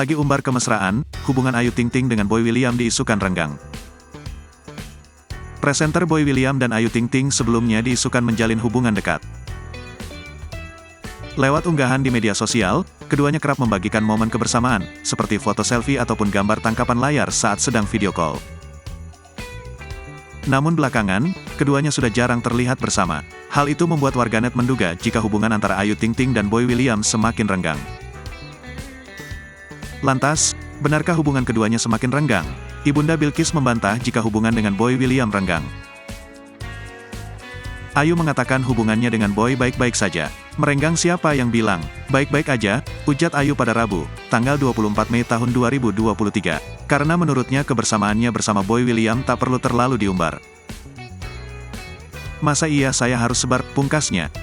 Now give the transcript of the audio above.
Apalagi umbar kemesraan, hubungan Ayu Ting Ting dengan Boy William diisukan renggang. Presenter Boy William dan Ayu Ting Ting sebelumnya diisukan menjalin hubungan dekat. Lewat unggahan di media sosial, keduanya kerap membagikan momen kebersamaan, seperti foto selfie ataupun gambar tangkapan layar saat sedang video call. Namun belakangan, keduanya sudah jarang terlihat bersama. Hal itu membuat warganet menduga jika hubungan antara Ayu Ting Ting dan Boy William semakin renggang. Lantas, benarkah hubungan keduanya semakin renggang? Ibunda Bilqis membantah jika hubungan dengan Boy William renggang. Ayu mengatakan hubungannya dengan Boy baik-baik saja. Merenggang siapa yang bilang? Baik-baik aja, ujar Ayu pada Rabu, tanggal 24 Mei tahun 2023. Karena menurutnya kebersamaannya bersama Boy William tak perlu terlalu diumbar. Masa iya saya harus sebar, pungkasnya.